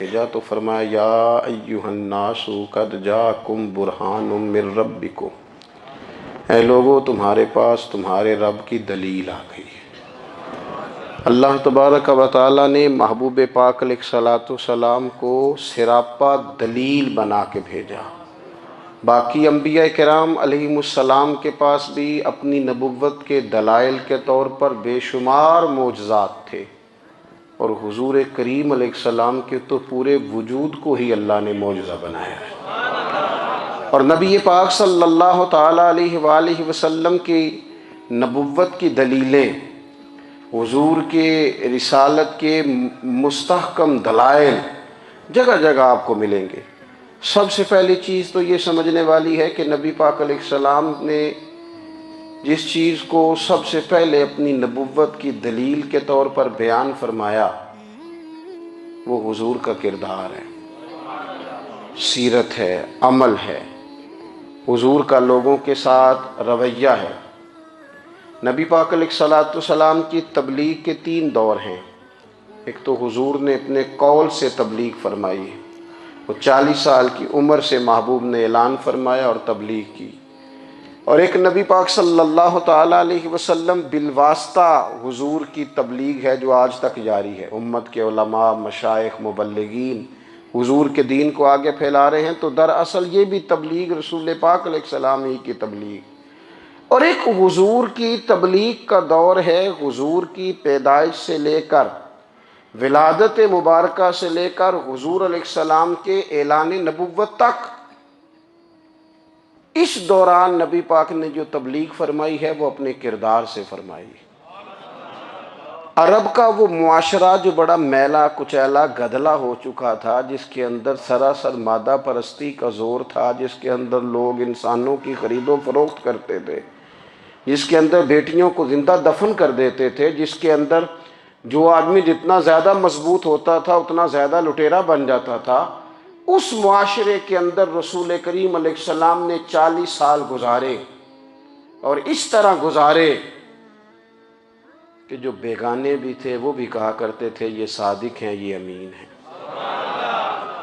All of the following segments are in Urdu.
بھیجا تو فرمایا یا ایھا الناس قد جاءکم برہان من ربکم، اے لوگو تمہارے پاس تمہارے رب کی دلیل آ گئی ہے۔ اللہ تبارک و تعالیٰ نے محبوب پاک علیہ الصلوۃ والسلام کو سراپا دلیل بنا کے بھیجا۔ باقی انبیاء کرام علیہم السلام کے پاس بھی اپنی نبوت کے دلائل کے طور پر بے شمار معجزات تھے، اور حضور کریم علیہ السلام کے تو پورے وجود کو ہی اللہ نے معجزہ بنایا ہے۔ اور نبی پاک صلی اللہ تعالیٰ علیہ وآلہ وسلم کی نبوت کی دلیلیں، حضور کے رسالت کے مستحکم دلائل جگہ جگہ آپ کو ملیں گے۔ سب سے پہلی چیز تو یہ سمجھنے والی ہے کہ نبی پاک علیہ السلام نے جس چیز کو سب سے پہلے اپنی نبوت کی دلیل کے طور پر بیان فرمایا وہ حضور کا کردار ہے، سیرت ہے، عمل ہے، حضور کا لوگوں کے ساتھ رویہ ہے۔ نبی پاک علیہ الصلوۃ والسلام کی تبلیغ کے 3 دور ہیں۔ ایک تو حضور نے اپنے قول سے تبلیغ فرمائی، وہ 40 سال کی عمر سے محبوب نے اعلان فرمایا اور تبلیغ کی۔ اور ایک نبی پاک صلی اللہ تعالیٰ علیہ وسلم بالواسطہ حضور کی تبلیغ ہے جو آج تک جاری ہے۔ امت کے علماء، مشائخ، مبلغین حضور کے دین کو آگے پھیلا رہے ہیں، تو دراصل یہ بھی تبلیغ رسول پاک علیہ السلام ہی کی تبلیغ۔ اور ایک حضور کی تبلیغ کا دور ہے، حضور کی پیدائش سے لے کر ولادت مبارکہ سے لے کر حضور علیہ السلام کے اعلان نبوت تک۔ اس دوران نبی پاک نے جو تبلیغ فرمائی ہے وہ اپنے کردار سے فرمائی۔ عرب کا وہ معاشرہ جو بڑا میلا کچیلا گدلا ہو چکا تھا، جس کے اندر سراسر مادہ پرستی کا زور تھا، جس کے اندر لوگ انسانوں کی خرید و فروخت کرتے تھے، جس کے اندر بیٹیوں کو زندہ دفن کر دیتے تھے، جس کے اندر جو آدمی جتنا زیادہ مضبوط ہوتا تھا اتنا زیادہ لٹیرا بن جاتا تھا، اس معاشرے کے اندر رسول کریم علیہ السلام نے 40 سال گزارے، اور اس طرح گزارے کہ جو بیگانے بھی تھے وہ بھی کہا کرتے تھے یہ صادق ہیں، یہ امین ہیں۔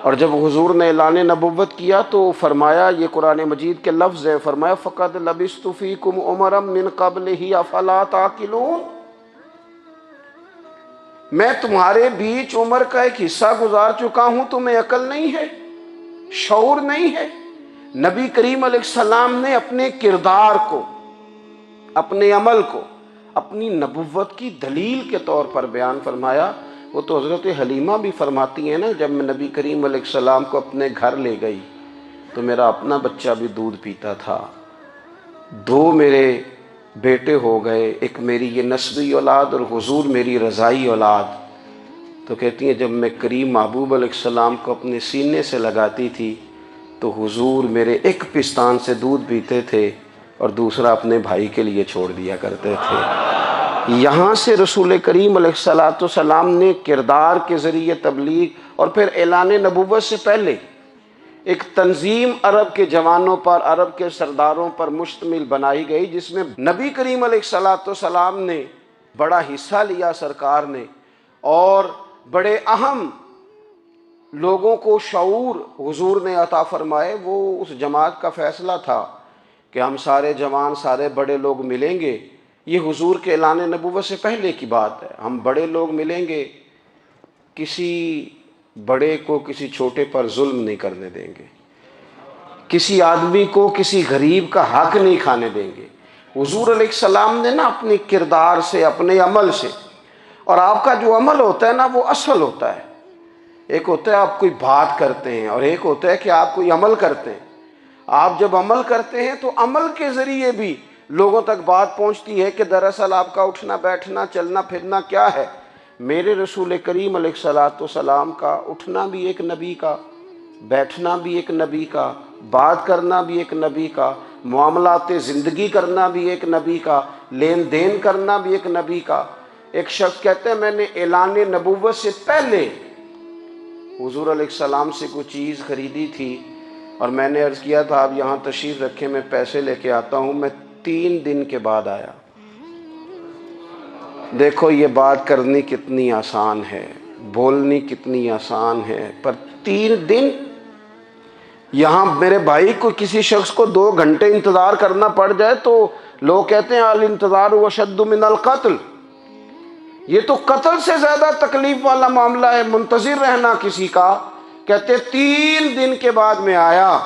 اور جب حضور نے اعلان نبوت کیا تو فرمایا، یہ قرآن مجید کے لفظ ہے، فرمایا فَقَدْ لَبِثْتُ فِيكُمْ عُمَرًا مِّن قَبْلِهِ أَفَلَا تَعْقِلُونَ، میں تمہارے بیچ عمر کا ایک حصہ گزار چکا ہوں، تمہیں عقل نہیں ہے، شعور نہیں ہے۔ نبی کریم علیہ السلام نے اپنے کردار کو، اپنے عمل کو اپنی نبوت کی دلیل کے طور پر بیان فرمایا۔ وہ تو حضرت حلیمہ بھی فرماتی ہیں نا، جب میں نبی کریم علیہ السلام کو اپنے گھر لے گئی تو میرا اپنا بچہ بھی دودھ پیتا تھا، 2 میرے بیٹے ہو گئے، ایک میری یہ نسبی اولاد اور حضور میری رضائی اولاد۔ تو کہتی ہیں جب میں کریم محبوب علیہ السلام کو اپنے سینے سے لگاتی تھی تو حضور میرے ایک پستان سے دودھ پیتے تھے اور دوسرا اپنے بھائی کے لیے چھوڑ دیا کرتے تھے۔ یہاں سے رسول کریم علیہ الصلوۃ والسلام نے کردار کے ذریعے تبلیغ، اور پھر اعلان نبوت سے پہلے ایک تنظیم عرب کے جوانوں پر، عرب کے سرداروں پر مشتمل بنائی گئی، جس میں نبی کریم علیہ الصلوۃ والسلام نے بڑا حصہ لیا سرکار نے، اور بڑے اہم لوگوں کو شعور حضور نے عطا فرمائے۔ وہ اس جماعت کا فیصلہ تھا کہ ہم سارے جوان، سارے بڑے لوگ ملیں گے۔ یہ حضور کے اعلان نبوت سے پہلے کی بات ہے، ہم بڑے لوگ ملیں گے، کسی بڑے کو کسی چھوٹے پر ظلم نہیں کرنے دیں گے، کسی آدمی کو کسی غریب کا حق نہیں کھانے دیں گے۔ حضور علیہ السلام نے نا اپنے کردار سے، اپنے عمل سے، اور آپ کا جو عمل ہوتا ہے نا وہ اصل ہوتا ہے۔ ایک ہوتا ہے آپ کوئی بات کرتے ہیں، اور ایک ہوتا ہے کہ آپ کوئی عمل کرتے ہیں۔ آپ جب عمل کرتے ہیں تو عمل کے ذریعے بھی لوگوں تک بات پہنچتی ہے کہ دراصل آپ کا اٹھنا بیٹھنا، چلنا پھرنا کیا ہے۔ میرے رسول کریم علیہ الصلوۃ والسلام کا اٹھنا بھی ایک نبی کا، بیٹھنا بھی ایک نبی کا، بات کرنا بھی ایک نبی کا، معاملات زندگی کرنا بھی ایک نبی کا، لین دین کرنا بھی ایک نبی کا۔ ایک شخص کہتے ہیں میں نے اعلان نبوت سے پہلے حضور علیہ السلام سے کوئی چیز خریدی تھی، اور میں نے عرض کیا تھا آپ یہاں تشریف رکھیں، میں پیسے لے کے آتا ہوں۔ میں 3 دن کے بعد آیا۔ دیکھو یہ بات کرنی کتنی آسان ہے، بولنی کتنی آسان ہے، پر 3 دن یہاں میرے بھائی کو کسی شخص کو 2 گھنٹے انتظار کرنا پڑ جائے تو لوگ کہتے ہیں الانتظار اشد من القتل، یہ تو قتل سے زیادہ تکلیف والا معاملہ ہے منتظر رہنا کسی کا۔ کہتے 3 دن کے بعد میں آیا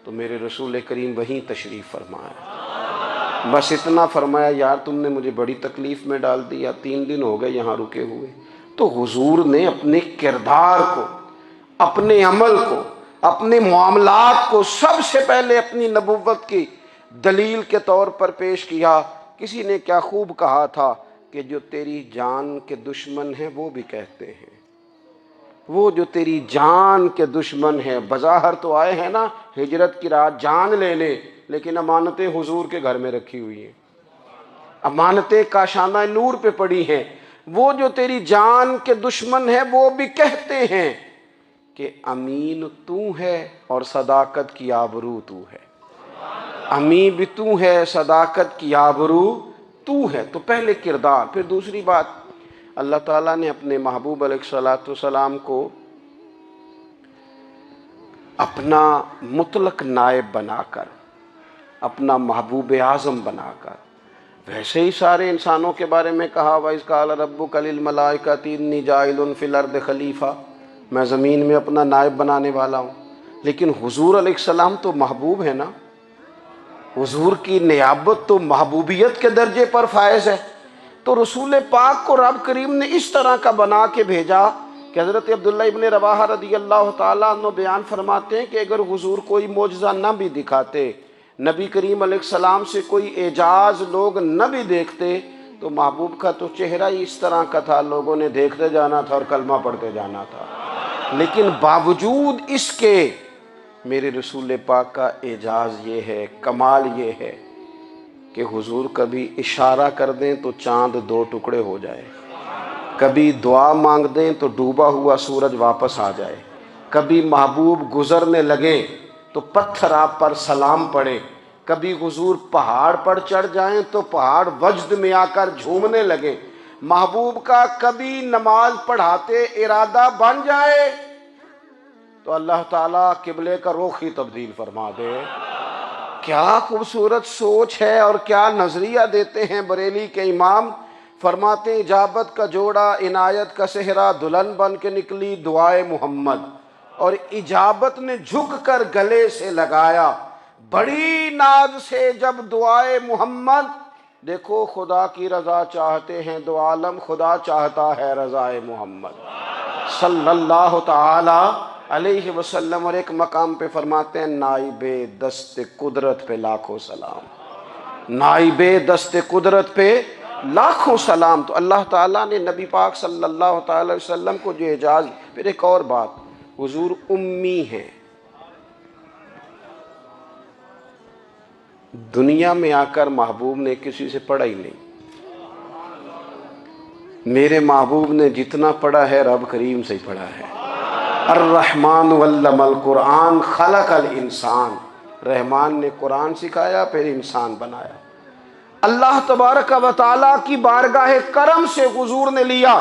تو میرے رسول کریم وہیں تشریف فرمایا، بس اتنا فرمایا یار تم نے مجھے بڑی تکلیف میں ڈال دیا، 3 دن ہو گئے یہاں رکے ہوئے۔ تو حضور نے اپنے کردار کو، اپنے عمل کو، اپنے معاملات کو سب سے پہلے اپنی نبوت کی دلیل کے طور پر پیش کیا۔ کسی نے کیا خوب کہا تھا کہ جو تیری جان کے دشمن ہیں وہ بھی کہتے ہیں، وہ جو تیری جان کے دشمن ہیں، بظاہر تو آئے ہیں نا ہجرت کی رات جان لے لے، لیکن امانتیں حضور کے گھر میں رکھی ہوئی ہیں، امانتیں کاشانہ نور پہ پڑی ہیں۔ وہ جو تیری جان کے دشمن ہیں وہ بھی کہتے ہیں کہ امین تو ہے اور صداقت کی آبرو تو ہے، امین بھی تو ہے، صداقت کی آبرو تو ہے۔ تو پہلے کردار، پھر دوسری بات، اللہ تعالیٰ نے اپنے محبوب علیہ الصلوۃ والسلام کو اپنا مطلق نائب بنا کر، اپنا محبوب اعظم بنا کر، ویسے ہی سارے انسانوں کے بارے میں کہا وَإِذْ قَالَ رَبُّكَ لِلْمَلَائِكَةِ إِنِّي جَاعِلٌ فِي الْأَرْضِ خلیفہ، میں زمین میں اپنا نائب بنانے والا ہوں۔ لیکن حضور علیہ السلام تو محبوب ہے نا، حضور کی نیابت تو محبوبیت کے درجے پر فائز ہے۔ تو رسول پاک کو رب کریم نے اس طرح کا بنا کے بھیجا کہ حضرت عبداللہ ابن رواحہ رضی اللہ تعالیٰ عنہ بیان فرماتے ہیں کہ اگر حضور کوئی معجزہ نہ بھی دکھاتے، نبی کریم علیہ السلام سے کوئی اعجاز لوگ نہ بھی دیکھتے، تو محبوب کا تو چہرہ ہی اس طرح کا تھا، لوگوں نے دیکھتے جانا تھا اور کلمہ پڑھتے جانا تھا۔ لیکن باوجود اس کے میرے رسول پاک کا اعجاز یہ ہے، کمال یہ ہے کہ حضور کبھی اشارہ کر دیں تو چاند 2 ٹکڑے ہو جائے، کبھی دعا مانگ دیں تو ڈوبا ہوا سورج واپس آ جائے، کبھی محبوب گزرنے لگے تو پتھر آپ پر سلام پڑے، کبھی حضور پہاڑ پر چڑھ جائیں تو پہاڑ وجد میں آ کر جھومنے لگے، محبوب کا کبھی نماز پڑھاتے ارادہ بن جائے تو اللہ تعالیٰ قبلے کا رخ ہی تبدیل فرما دے۔ کیا خوبصورت سوچ ہے اور کیا نظریہ دیتے ہیں بریلی کے امام، فرماتے ہیں اجابت کا جوڑا عنایت کا صحرا دلہن بن کے نکلی دعائے محمد، اور اجابت نے جھک کر گلے سے لگایا بڑی ناز سے جب دعائے محمد، دیکھو خدا کی رضا چاہتے ہیں دو عالم، خدا چاہتا ہے رضائے محمد صلی اللہ تعالی علیہ وسلم۔ اور ایک مقام پہ فرماتے ہیں نائب دست قدرت پہ لاکھوں سلام، نائب دست قدرت پہ لاکھوں سلام۔ تو اللہ تعالیٰ نے نبی پاک صلی اللہ تعالی علیہ وسلم کو جو اعجاز، پھر ایک اور بات، حضور امی ہیں، دنیا میں آ کر محبوب نے کسی سے پڑھا ہی نہیں، میرے محبوب نے جتنا پڑھا ہے رب کریم سے ہی پڑھا ہے۔ الرحمن علم القرآن خلق الانسان، رحمان نے قرآن سکھایا پھر انسان بنایا۔ اللہ تبارک و تعالیٰ کی بارگاہ کرم سے حضور نے لیا،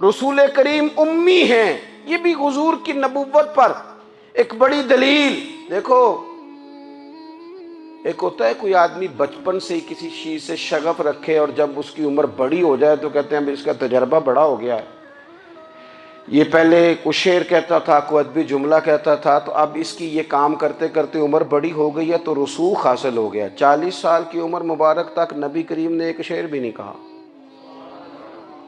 رسول کریم امی ہیں، یہ بھی حضور کی نبوت پر ایک بڑی دلیل۔ دیکھو ایک ہوتا ہے کوئی آدمی بچپن سے ہی کسی چیز سے شغف رکھے اور جب اس کی عمر بڑی ہو جائے تو کہتے ہیں اس کا تجربہ بڑا ہو گیا ہے، یہ پہلے کوئی شعر کہتا تھا، کوئی ادبی جملہ کہتا تھا، تو اب اس کی یہ کام کرتے کرتے عمر بڑی ہو گئی ہے تو رسوخ حاصل ہو گیا۔ 40 سال کی عمر مبارک تک نبی کریم نے ایک شعر بھی نہیں کہا،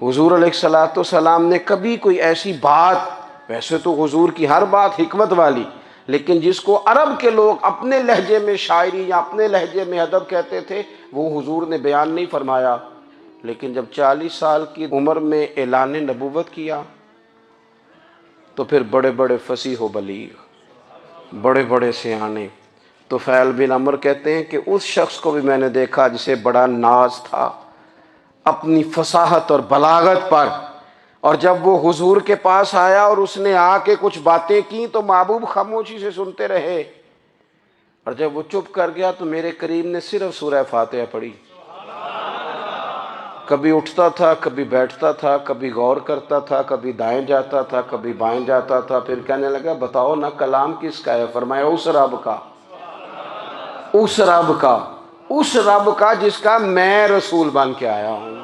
حضور علیہ الصلوۃ والسلام نے کبھی کوئی ایسی بات، ویسے تو حضور کی ہر بات حکمت والی، لیکن جس کو عرب کے لوگ اپنے لہجے میں شاعری یا اپنے لہجے میں ادب کہتے تھے وہ حضور نے بیان نہیں فرمایا۔ لیکن جب 40 سال کی عمر میں اعلان نبوت کیا تو پھر بڑے بڑے فصیح و بلیغ، بڑے بڑے سیانے، طفیل بن عمرو کہتے ہیں کہ اس شخص کو بھی میں نے دیکھا جسے بڑا ناز تھا اپنی فصاحت اور بلاغت پر، اور جب وہ حضور کے پاس آیا اور اس نے آ کے کچھ باتیں کی تو محبوب خاموشی سے سنتے رہے، اور جب وہ چپ کر گیا تو میرے کریم نے صرف سورہ فاتحہ پڑھی، کبھی اٹھتا تھا، کبھی بیٹھتا تھا، کبھی غور کرتا تھا، کبھی دائیں جاتا تھا، کبھی بائیں جاتا تھا، پھر کہنے لگا بتاؤ نا کلام کس کا ہے؟ فرمایا اس رب کا، اس رب کا، اس رب کا جس کا میں رسول بن کے آیا ہوں۔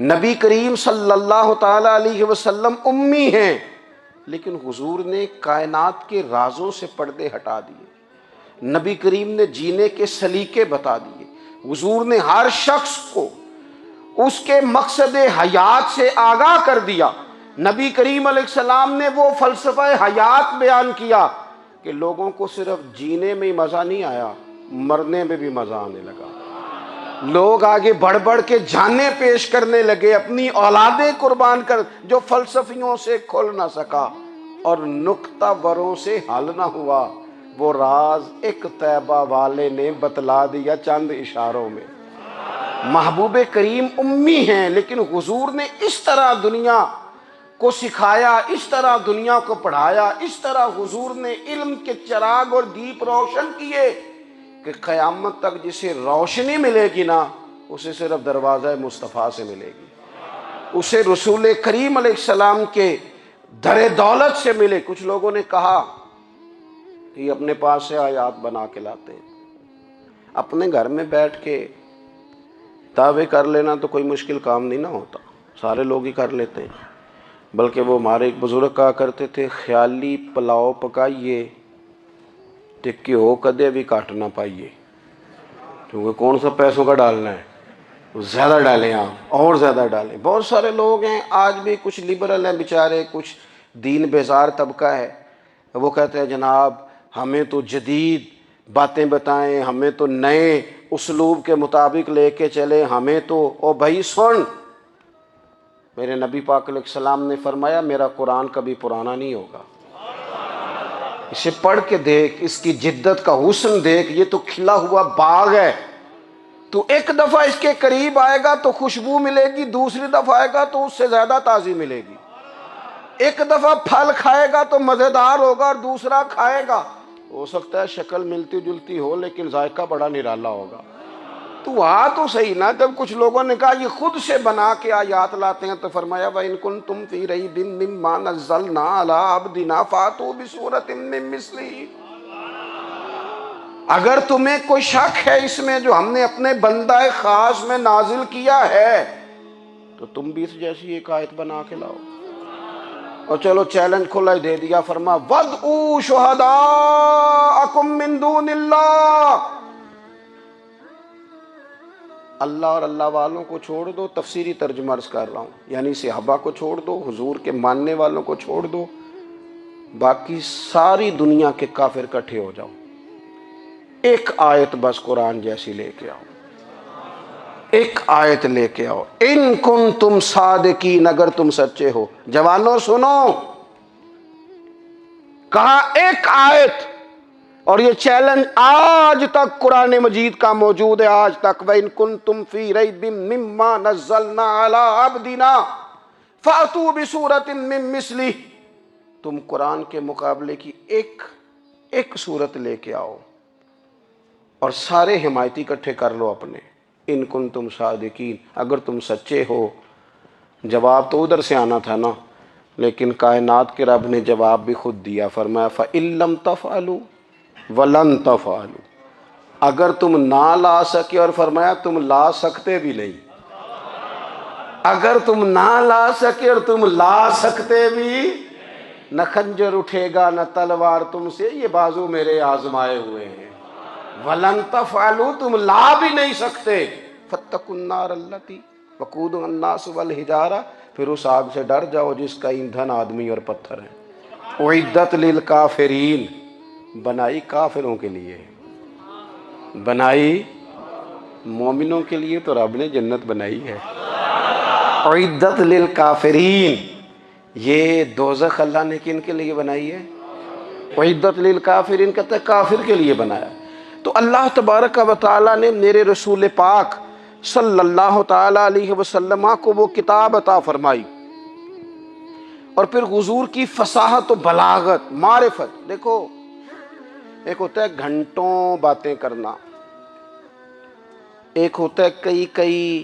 نبی کریم صلی اللہ تعالی علیہ وسلم امی ہیں، لیکن حضور نے کائنات کے رازوں سے پردے ہٹا دیے، نبی کریم نے جینے کے سلیقے بتا دیے، حضور نے ہر شخص کو اس کے مقصد حیات سے آگاہ کر دیا۔ نبی کریم علیہ السلام نے وہ فلسفہ حیات بیان کیا کہ لوگوں کو صرف جینے میں ہی مزہ نہیں آیا، مرنے میں بھی مزہ آنے لگا۔ لوگ آگے بڑھ بڑھ کے جانیں پیش کرنے لگے، اپنی اولادیں قربان کر، جو فلسفیوں سے کھل نہ سکا اور نکتہ وروں سے حل نہ ہوا، وہ راز ایک طیبہ والے نے بتلا دیا چند اشاروں میں۔ محبوب کریم امی ہیں، لیکن حضور نے اس طرح دنیا کو سکھایا، اس طرح دنیا کو پڑھایا، اس طرح حضور نے علم کے چراغ اور دیپ روشن کیے کہ قیامت تک جسے روشنی ملے گی نا، اسے صرف دروازہ مصطفیٰ سے ملے گی، اسے رسول کریم علیہ السلام کے در دولت سے ملے۔ کچھ لوگوں نے کہا کہ یہ اپنے پاس سے آیات بنا کے لاتے ہیں، اپنے گھر میں بیٹھ کے دعوے کر لینا تو کوئی مشکل کام نہیں نہ ہوتا، سارے لوگ ہی کر لیتے ہیں۔ بلکہ وہ ہمارے ایک بزرگ کہا کرتے تھے، خیالی پلاؤ پکائیے تے گھیو کدے بھی کٹ نہ پائیے، کیونکہ کون سا پیسوں کا ڈالنا ہے، زیادہ ڈالیں آپ اور زیادہ ڈالیں۔ بہت سارے لوگ ہیں آج بھی، کچھ لبرل ہیں بیچارے، کچھ دین بیزار طبقہ ہے، وہ کہتے ہیں جناب ہمیں تو جدید باتیں بتائیں، ہمیں تو نئے اسلوب کے مطابق لے کے چلے، ہمیں تو او بھائی سن، میرے نبی پاک علیہ السلام نے فرمایا میرا قرآن کبھی پرانا نہیں ہوگا، اسے پڑھ کے دیکھ، اس کی جدت کا حسن دیکھ، یہ تو کھلا ہوا باغ ہے، تو ایک دفعہ اس کے قریب آئے گا تو خوشبو ملے گی، دوسری دفعہ آئے گا تو اس سے زیادہ تازی ملے گی، ایک دفعہ پھل کھائے گا تو مزیدار ہوگا اور دوسرا کھائے گا، ہو سکتا ہے شکل ملتی جلتی ہو لیکن ذائقہ بڑا نرالا ہوگا۔ تو تو صحیح نا، جب کچھ لوگوں نے کہا یہ خود سے بنا کے آیات لاتے ہیں تو فرمایا وَإِن كُنتُمْ فِي رَيْبٍ مِّمَّا نَزَّلْنَا عَلَىٰ عَبْدِنَا فَأْتُوا بِسُورَةٍ مِّن مِّثْلِهِ، اگر تمہیں کوئی شک ہے اس میں جو ہم نے اپنے بندہ خاص میں نازل کیا ہے تو تم بھی اس جیسی ایک آیت بنا کے لاؤ۔ اور چلو چیلنج کھلا ہی دے دیا، فرما وَادْعُوا شُهَدَاءَكُم مِّن دُونِ اللَّهِ، اللہ اور اللہ والوں کو چھوڑ دو، تفسیری ترجمہ عرض کر رہا ہوں، یعنی صحابہ کو چھوڑ دو، حضور کے ماننے والوں کو چھوڑ دو، باقی ساری دنیا کے کافر اکٹھے ہو جاؤ، ایک آیت بس قرآن جیسی لے کے آؤ، ایک آیت لے کے آؤ، ان کنتم صادقین، اگر تم سچے ہو۔ جوانوں سنو، کہا ایک آیت، اور یہ چیلنج آج تک قرآن مجید کا موجود ہے، آج تک وَإِن كُنتُمْ فِي رَيْبٍ مِّمَّا نَزَّلْنَا عَلَىٰ عَبْدِنَا فَأْتُوا بِسُورَةٍ مِّن مِّثْلِهِ، تم قرآن کے مقابلے کی ایک صورت لے کے آؤ اور سارے حمایتی اکٹھے کر لو اپنے، ان کنتم صادقین، اگر تم سچے ہو۔ جواب تو ادھر سے آنا تھا نا، لیکن کائنات کے رب نے جواب بھی خود دیا، فرمایا فَإِن لَّمْ تَفْعَلُوا وَلَن تَفْعَلُوا، اگر تم نہ لا سکے، اور فرمایا تم لا سکتے بھی نہیں، اگر تم نہ لا سکے اور تم لا سکتے بھی، نہ خنجر اٹھے گا نہ تلوار تم سے، یہ بازو میرے آزمائے ہوئے ہیں، وَلَن تَفْعَلُوا، تم لا بھی نہیں سکتے، فَاتَّقُوا النَّارَ الَّتِي وَقُودُهَا النَّاسُ وَالْحِجَارَةُ، پھر اس آگ سے ڈر جاؤ جس کا ایندھن آدمی اور پتھر ہے، اعدت للکافرین، بنائی کافروں کے لیے، بنائی مومنوں کے لیے تو رب نے جنت بنائی ہے، اعدت للکافرین، یہ دوزخ اللہ نے کن کے لیے بنائی ہے؟ اعدت للکافرین کہتا ہے کافر کے لیے بنایا۔ تو اللہ تبارک و تعالیٰ نے میرے رسول پاک صلی اللہ تعالیٰ علیہ وسلم کو وہ کتاب عطا فرمائی، اور پھر حضور کی فصاحت و بلاغت، معرفت، دیکھو ایک ہوتا ہے گھنٹوں باتیں کرنا، ایک ہوتا ہے کئی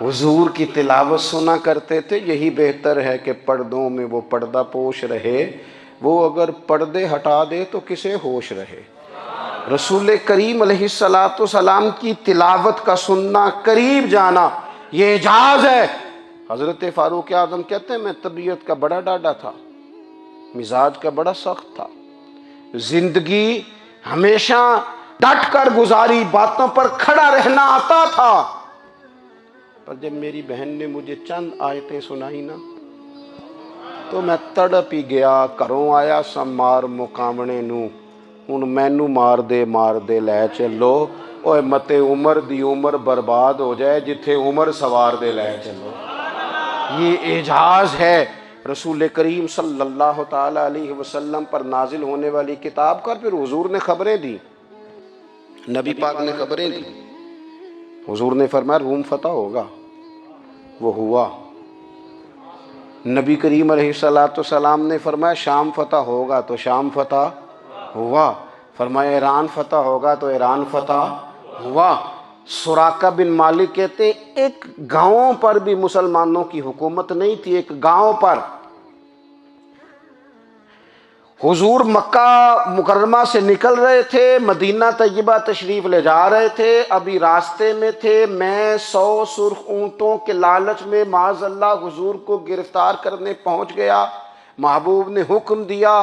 حضور کی تلاوت سنا کرتے تھے. یہی بہتر ہے کہ پردوں میں وہ پردہ پوش رہے، وہ اگر پردے ہٹا دے تو کسے ہوش رہے. رسول کریم علیہ السلام کی تلاوت کا سننا، قریب جانا، یہ اعجاز ہے. حضرت فاروق اعظم کہتے ہیں میں طبیعت کا بڑا ڈاڈا تھا، مزاج کا بڑا سخت تھا، زندگی ہمیشہ ڈٹ کر گزاری، باتوں پر کھڑا رہنا آتا تھا، پر جب میری بہن نے مجھے چند آیتیں سنائی نا تو میں تڑپ ہی گیا. گھروں آیا سا مار مقامنے نو، ہن مینو مار دے لے چلو. اوے متے عمر دی عمر برباد ہو جائے، جتھے عمر سوار دے لے چلو. یہ اعجاز ہے رسول کریم صلی اللہ تعالی علیہ وسلم پر نازل ہونے والی کتاب کا. پھر حضور نے خبریں دی، نبی پاک نے خبریں دی. حضور نے فرمایا روم فتح ہوگا، وہ ہوا. نبی کریم علیہ السلام نے فرمایا شام فتح ہوگا، تو شام فتح ہوا. فرمایا ایران فتح ہوگا، تو ایران فتح ہوا. سراقہ بن مالک کہتے ہیں ایک گاؤں پر بھی مسلمانوں کی حکومت نہیں تھی. ایک گاؤں پر حضور مکہ مکرمہ سے نکل رہے تھے، مدینہ طیبہ تشریف لے جا رہے تھے. ابھی راستے میں تھے، میں 100 سرخ اونٹوں کے لالچ میں معاذ اللہ حضور کو گرفتار کرنے پہنچ گیا. محبوب نے حکم دیا،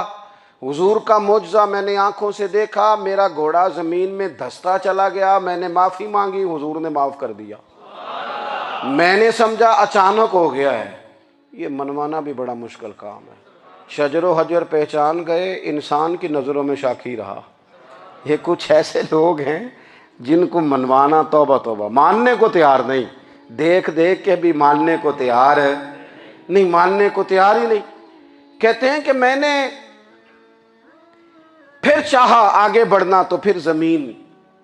حضور کا معجزہ میں نے آنکھوں سے دیکھا، میرا گھوڑا زمین میں دھستا چلا گیا. میں نے معافی مانگی، حضور نے معاف کر دیا. میں نے سمجھا اچانک ہو گیا ہے. یہ منوانا بھی بڑا مشکل کام ہے. شجر و حجر پہچان گئے، انسان کی نظروں میں شاکی رہا. یہ کچھ ایسے لوگ ہیں جن کو منوانا توبہ توبہ، ماننے کو تیار نہیں، دیکھ دیکھ کے بھی ماننے کو تیار ہے نہیں، ماننے کو تیار ہی نہیں. کہتے ہیں کہ میں نے پھر چاہا آگے بڑھنا، تو پھر زمین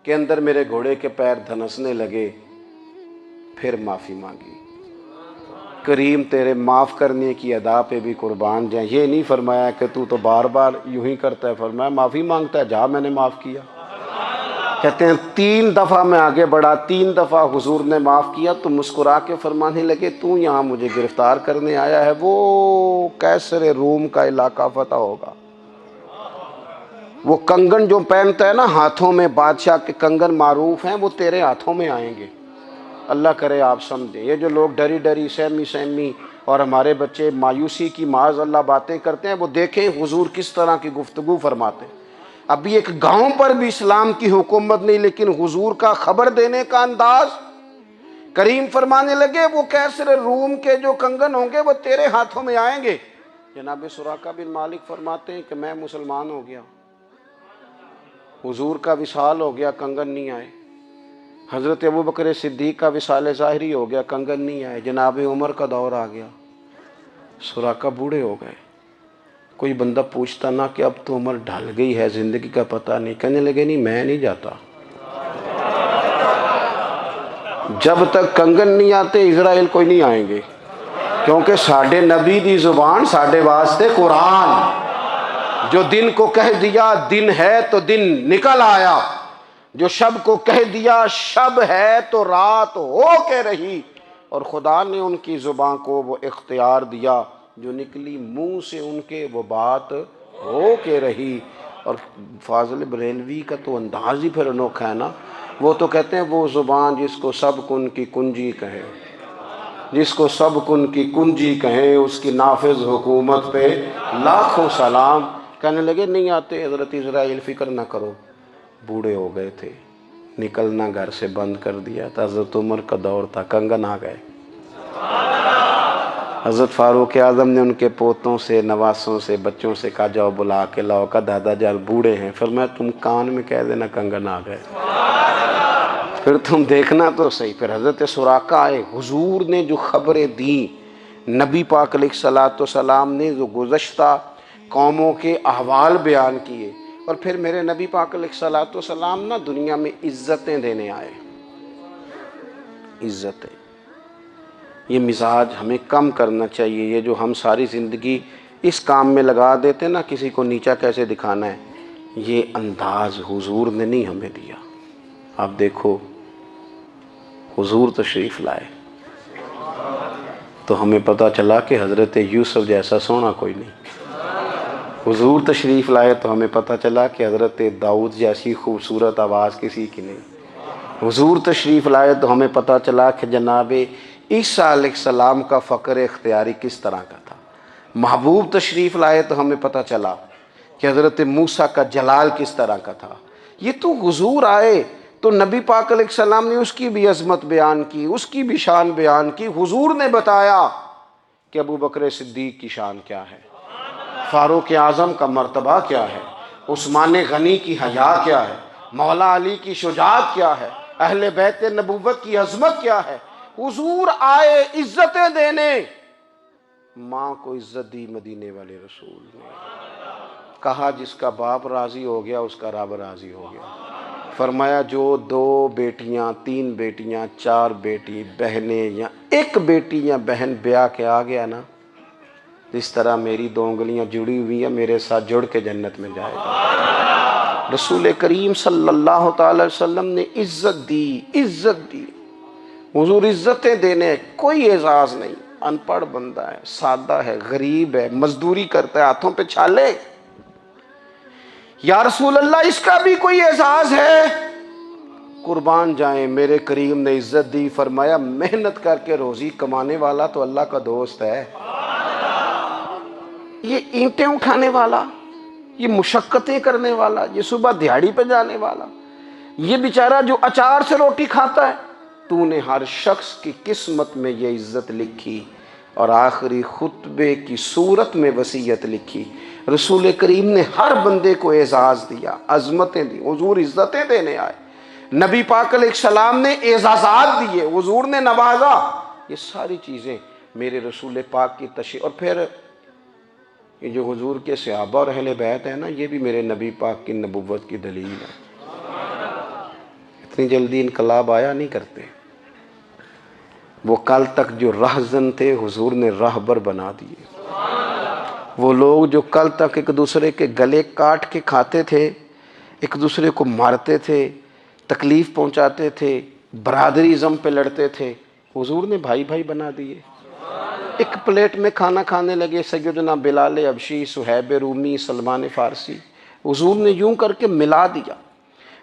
کے اندر میرے گھوڑے کے پیر دھنسنے لگے. پھر معافی مانگی. کریم تیرے معاف کرنے کی ادا پہ بھی قربان جائیں. یہ نہیں فرمایا کہ تو بار بار یوں ہی کرتا ہے، فرمایا معافی مانگتا ہے جا، میں نے معاف کیا. کہتے ہیں 3 دفعہ میں آگے بڑھا، 3 دفعہ حضور نے معاف کیا تو مسکرا کے فرمانے لگے تو یہاں مجھے گرفتار کرنے آیا ہے، وہ کیسر روم کا علاقہ فتح ہوگا. وہ کنگن جو پہنتا ہے نا ہاتھوں میں، بادشاہ کے کنگن معروف ہیں، وہ تیرے ہاتھوں میں آئیں گے. اللہ کرے آپ سمجھیں. یہ جو لوگ ڈری ڈری سہمی اور ہمارے بچے مایوسی کی معاذ اللہ باتیں کرتے ہیں، وہ دیکھیں حضور کس طرح کی گفتگو فرماتے ہیں. ابھی ایک گاؤں پر بھی اسلام کی حکومت نہیں، لیکن حضور کا خبر دینے کا انداز. کریم فرمانے لگے وہ کیسر روم کے جو کنگن ہوں گے وہ تیرے ہاتھوں میں آئیں گے. جناب سراقہ بن مالک فرماتے ہیں کہ میں مسلمان ہو گیا، حضور کا وصال ہو گیا، کنگن نہیں آئے. حضرت ابوبکر صدیق کا وصال ظاہری ہو گیا، کنگن نہیں آئے. جناب عمر کا دور آ گیا، سراقہ بوڑھے ہو گئے. کوئی بندہ پوچھتا نہ کہ اب تو عمر ڈھل گئی ہے، زندگی کا پتہ نہیں. کہنے لگے نہیں میں نہیں جاتا، جب تک کنگن نہیں آتے اسرائیل کوئی نہیں آئیں گے، کیونکہ ساڈے نبی دی زبان ساڈے واسطے قرآن. جو دن کو کہہ دیا دن ہے تو دن نکل آیا، جو شب کو کہہ دیا شب ہے تو رات ہو کے رہی. اور خدا نے ان کی زبان کو وہ اختیار دیا، جو نکلی منہ سے ان کے وہ بات ہو کے رہی. اور فاضل بریلوی کا تو انداز ہی پھر انوکھا ہے نا. وہ تو کہتے ہیں وہ زبان جس کو سب کن کی کنجی کہیں، جس کو سب کن کی کنجی کہیں، اس کی نافذ حکومت پہ لاکھوں سلام. کہنے لگے نہیں آتے. حضرت اسرائیل فکر نہ کرو، بوڑھے ہو گئے تھے، نکلنا گھر سے بند کر دیا تھا. حضرت عمر کا دور تھا، کنگن آ گئے. حضرت فاروق اعظم نے ان کے پوتوں سے، نواسوں سے، بچوں سے کہا جاؤ بلا کے لاؤ. کا دادا جان بوڑھے ہیں، فرمایا تم کان میں کہہ دینا کنگن آ گئے، پھر تم دیکھنا تو صحیح. پھر حضرت سراقہ آئے. حضور نے جو خبریں دیں، نبی پاک علیہ الصلوۃ والسلام نے جو گزشتہ قوموں کے احوال بیان کیے، اور پھر میرے نبی پاک علیہ الصلوۃ والسلام نا دنیا میں عزتیں دینے آئے. عزتیں، یہ مزاج ہمیں کم کرنا چاہیے. یہ جو ہم ساری زندگی اس کام میں لگا دیتے نا کسی کو نیچا کیسے دکھانا ہے، یہ انداز حضور نے نہیں ہمیں دیا. آپ دیکھو حضور تشریف لائے، تو ہمیں پتہ چلا کہ حضرت یوسف جیسا سونا کوئی نہیں. حضور تشریف لائے تو ہمیں پتہ چلا کہ حضرت داؤد جیسی خوبصورت آواز کسی کی نہیں. حضور تشریف لائے تو ہمیں پتہ چلا کہ جناب عیسیٰ علیہ السلام کا فقر اختیاری کس طرح کا تھا. محبوب تشریف لائے تو ہمیں پتہ چلا کہ حضرت موسیٰ کا جلال کس طرح کا تھا. یہ تو حضور آئے تو نبی پاک علیہ السلام نے اس کی بھی عظمت بیان کی، اس کی بھی شان بیان کی. حضور نے بتایا کہ ابو بکر صدیق کی شان کیا ہے، فاروق اعظم کا مرتبہ کیا ہے، عثمان غنی کی حیا کیا ہے، مولا علی کی شجاعت کیا ہے، اہل بیت نبوت کی عظمت کیا ہے. حضور آئے عزتیں دینے. ماں کو عزت دی مدینے والے رسول نے. کہا جس کا باپ راضی ہو گیا اس کا رب راضی ہو گیا. فرمایا جو 2 بیٹیاں 3 بیٹیاں 4 بیٹی بہنیں یا 1 بیٹی یا بہن بیاہ کے آ گیا نا، جس طرح میری 2 انگلیاں جڑی ہوئی ہیں میرے ساتھ جڑ کے جنت میں جائے گا. رسول کریم صلی اللہ تعالی وسلم نے عزت دی، عزت دی. حضور عزتیں دینے، کوئی اعزاز نہیں. ان پڑھ بندہ ہے، سادہ ہے، غریب ہے، مزدوری کرتا ہے، ہاتھوں پہ چھالے. یا رسول اللہ اس کا بھی کوئی اعزاز ہے؟ قربان جائیں، میرے کریم نے عزت دی. فرمایا محنت کر کے روزی کمانے والا تو اللہ کا دوست ہے. یہ اینٹیں اٹھانے والا، یہ مشقتیں کرنے والا، یہ صبح دیہڑی پہ جانے والا، یہ بیچارہ جو اچار سے روٹی کھاتا ہے، تو نے ہر شخص کی قسمت میں یہ عزت لکھی اور آخری خطبے کی صورت میں وصیت لکھی. رسول کریم نے ہر بندے کو اعزاز دیا، عظمتیں دی. حضور عزتیں دینے آئے. نبی پاک علیہ السلام نے اعزازات دیے، حضور نے نوازا. یہ ساری چیزیں میرے رسول پاک کی تشریف. اور پھر یہ جو حضور کے صحابہ اور اہل بیت ہیں نا، یہ بھی میرے نبی پاک کی نبوت کی دلیل ہے. اتنی جلدی انقلاب آیا نہیں کرتے. وہ کل تک جو رہزن تھے حضور نے راہبر بنا دیے. وہ لوگ جو کل تک ایک دوسرے کے گلے کاٹ کے کھاتے تھے، ایک دوسرے کو مارتے تھے، تکلیف پہنچاتے تھے، برادری ازم پہ لڑتے تھے، حضور نے بھائی بھائی بنا دیے. ایک پلیٹ میں کھانا کھانے لگے. سیدنا بلال حبشی، صہیب رومی، سلمان فارسی. حضور نے یوں کر کے ملا دیا.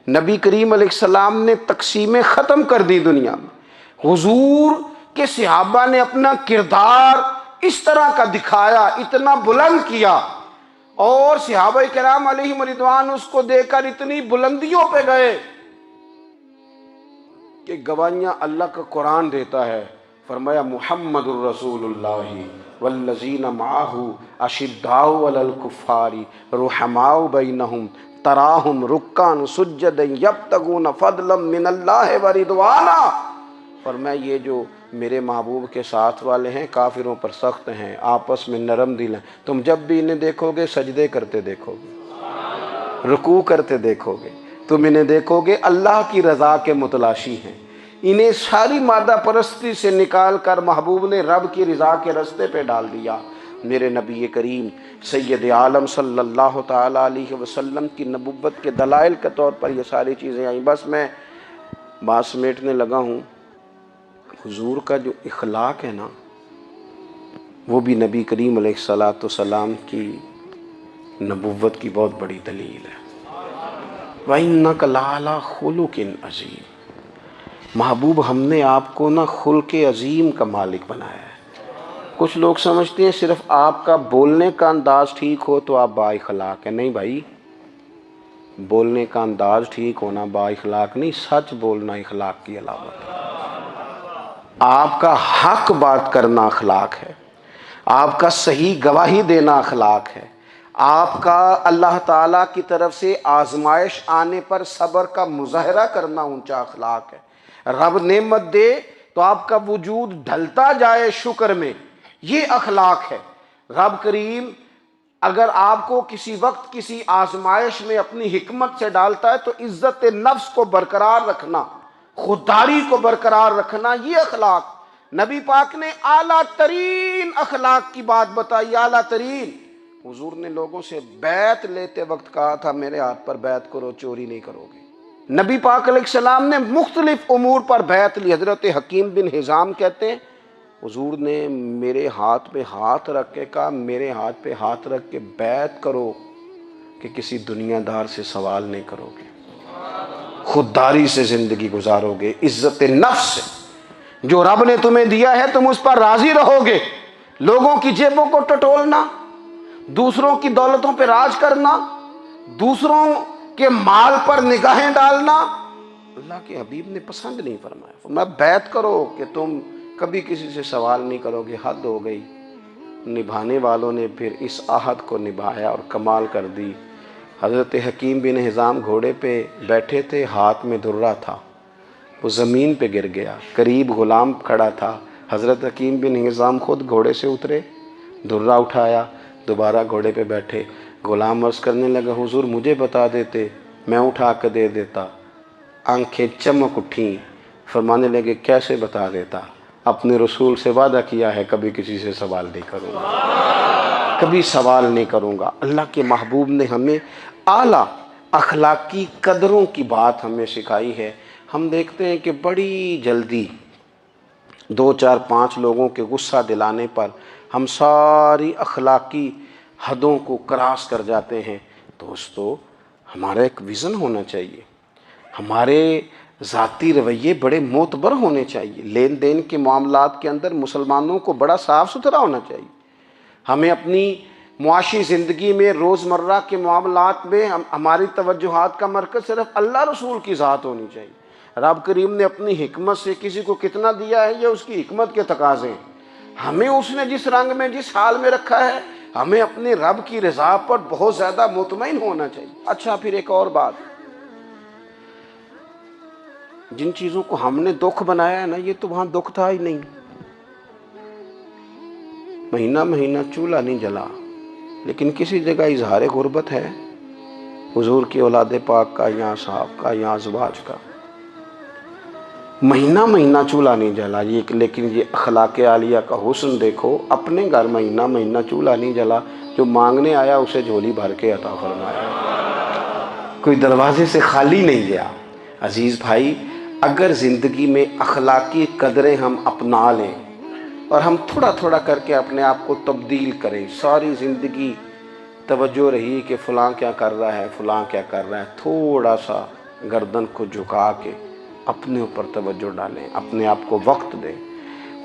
نبی کریم علیہ السلام نے تقسیمیں ختم کر دی دنیا میں. حضور کے صحابہ نے اپنا کردار اس طرح کا دکھایا، اتنا بلند کیا، اور صحابہ کرام علیہم رضوان اس کو دیکھ کر اتنی بلندیوں پہ گئے کہ گواہیاں اللہ کا قرآن دیتا ہے. فرمایا محمد الرسول اللہ والذین معہ اشداء علی الکفار رحماء بینہم تراہم رکعا سجدا یبتغون فضلا من اللہ ورضوانا. فرمایا یہ جو میرے محبوب کے ساتھ والے ہیں کافروں پر سخت ہیں، آپس میں نرم دل ہیں. تم جب بھی انہیں دیکھو گے سجدے کرتے دیکھو گے، رکوع کرتے دیکھو گے. تم انہیں دیکھو گے اللہ کی رضا کے متلاشی ہیں. انہیں ساری مادہ پرستی سے نکال کر محبوب نے رب کی رضا کے رستے پہ ڈال دیا. میرے نبی کریم سید عالم صلی اللہ تعالی علیہ وسلم کی نبوت کے دلائل کے طور پر یہ ساری چیزیں آئیں. بس میں بات سمیٹنے لگا ہوں. حضور کا جو اخلاق ہے نا، وہ بھی نبی کریم علیہ الصلاۃ والسلام کی نبوت کی بہت بڑی دلیل ہے. وَإِنَّكَ لَعَلَىٰ خُلُقٍ عَظِيمٍ. محبوب ہم نے آپ کو نا خلق عظیم کا مالک بنایا ہے. کچھ لوگ سمجھتے ہیں صرف آپ کا بولنے کا انداز ٹھیک ہو تو آپ با اخلاق ہیں. نہیں بھائی، بولنے کا انداز ٹھیک ہونا با اخلاق نہیں، سچ بولنا اخلاق کی علامت ہے. آپ کا حق بات کرنا اخلاق ہے، آپ کا صحیح گواہی دینا اخلاق ہے، آپ کا اللہ تعالیٰ کی طرف سے آزمائش آنے پر صبر کا مظاہرہ کرنا اونچا اخلاق ہے. رب نعمت دے تو آپ کا وجود ڈھلتا جائے شکر میں، یہ اخلاق ہے. رب کریم اگر آپ کو کسی وقت کسی آزمائش میں اپنی حکمت سے ڈالتا ہے تو عزت نفس کو برقرار رکھنا، خودداری کو برقرار رکھنا، یہ اخلاق. نبی پاک نے اعلیٰ ترین اخلاق کی بات بتائی، اعلیٰ ترین. حضور نے لوگوں سے بیعت لیتے وقت کہا تھا میرے ہاتھ پر بیعت کرو، چوری نہیں کرو گے. نبی پاک علیہ السلام نے مختلف امور پر بیعت لی. حضرت حکیم بن حزام کہتے ہیں حضور نے میرے ہاتھ پہ ہاتھ رکھ کے کہا میرے ہاتھ پہ ہاتھ رکھ کے بیعت کرو کہ کسی دنیا دار سے سوال نہیں کرو گے، خودداری سے زندگی گزارو گے، عزت نفس سے، جو رب نے تمہیں دیا ہے تم اس پر راضی رہو گے، لوگوں کی جیبوں کو ٹٹولنا، دوسروں کی دولتوں پہ راج کرنا، دوسروں کے مال پر نگاہیں ڈالنا اللہ کے حبیب نے پسند نہیں فرمایا۔ فرمایا بیعت کرو کہ تم کبھی کسی سے سوال نہیں کرو گے۔ حد ہو گئی۔ نبھانے والوں نے پھر اس عہد کو نبھایا اور کمال کر دی۔ حضرت حکیم بن حزام گھوڑے پہ بیٹھے تھے، ہاتھ میں درہ تھا، وہ زمین پہ گر گیا، قریب غلام کھڑا تھا، حضرت حکیم بن حزام خود گھوڑے سے اترے، درہ اٹھایا، دوبارہ گھوڑے پہ بیٹھے۔ غلام عرض کرنے لگا حضور مجھے بتا دیتے میں اٹھا کے دے دیتا۔ آنکھیں چمک اٹھیں، فرمانے لگے کیسے بتا دیتا، اپنے رسول سے وعدہ کیا ہے کبھی کسی سے سوال نہیں کروں گا، کبھی سوال نہیں کروں گا۔ اللہ کے محبوب نے ہمیں اعلیٰ اخلاقی قدروں کی بات ہمیں سکھائی ہے۔ ہم دیکھتے ہیں کہ بڑی جلدی 2 4 5 لوگوں کے غصہ دلانے پر ہم ساری اخلاقی حدوں کو کراس کر جاتے ہیں۔ دوستو ہمارا ایک ویژن ہونا چاہیے، ہمارے ذاتی رویے بڑے معتبر ہونے چاہیے، لین دین کے معاملات کے اندر مسلمانوں کو بڑا صاف ستھرا ہونا چاہیے۔ ہمیں اپنی معاشی زندگی میں روزمرہ کے معاملات میں ہماری توجہات کا مرکز صرف اللہ رسول کی ذات ہونی چاہیے۔ رب کریم نے اپنی حکمت سے کسی کو کتنا دیا ہے یہ اس کی حکمت کے تقاضے ہیں، ہمیں اس نے جس رنگ میں جس حال میں رکھا ہے ہمیں اپنے رب کی رضا پر بہت زیادہ مطمئن ہونا چاہیے۔ اچھا پھر ایک اور بات، جن چیزوں کو ہم نے دکھ بنایا ہے نا یہ تو وہاں دکھ تھا ہی نہیں۔ مہینہ مہینہ چولہا نہیں جلا، لیکن کسی جگہ اظہار غربت ہے، حضور کی اولاد پاک کا یا صحاب کا یا ازواج کا۔ مہینہ مہینہ چولہا نہیں جلا، لیکن یہ اخلاق عالیہ کا حسن دیکھو، اپنے گھر مہینہ مہینہ چولہا نہیں جلا، جو مانگنے آیا اسے جھولی بھر کے عطا فرمایا، کوئی دروازے سے خالی نہیں گیا۔ عزیز بھائی، اگر زندگی میں اخلاقی قدریں ہم اپنا لیں اور ہم تھوڑا تھوڑا کر کے اپنے آپ کو تبدیل کریں، ساری زندگی توجہ رہی کہ فلاں کیا کر رہا ہے فلاں کیا کر رہا ہے، تھوڑا سا گردن کو جھکا کے اپنے اوپر توجہ ڈالیں، اپنے آپ کو وقت دیں،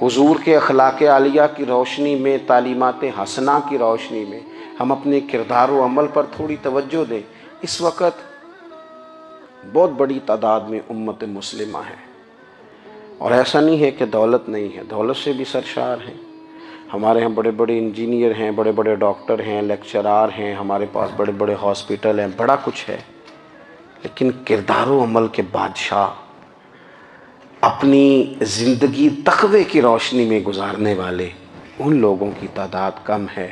حضور کے اخلاق عالیہ کی روشنی میں، تعلیمات حسنہ کی روشنی میں ہم اپنے کردار و عمل پر تھوڑی توجہ دیں۔ اس وقت بہت بڑی تعداد میں امت مسلمہ ہے، اور ایسا نہیں ہے کہ دولت نہیں ہے، دولت سے بھی سرشار ہیں۔ ہمارے ہاں بڑے بڑے انجینئر ہیں، بڑے بڑے ڈاکٹر ہیں، لیکچرار ہیں، ہمارے پاس بڑے بڑے ہاسپٹل ہیں، بڑا کچھ ہے، لیکن کردار و عمل کے بادشاہ، اپنی زندگی تقوی کی روشنی میں گزارنے والے، ان لوگوں کی تعداد کم ہے۔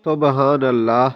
سبحان اللہ۔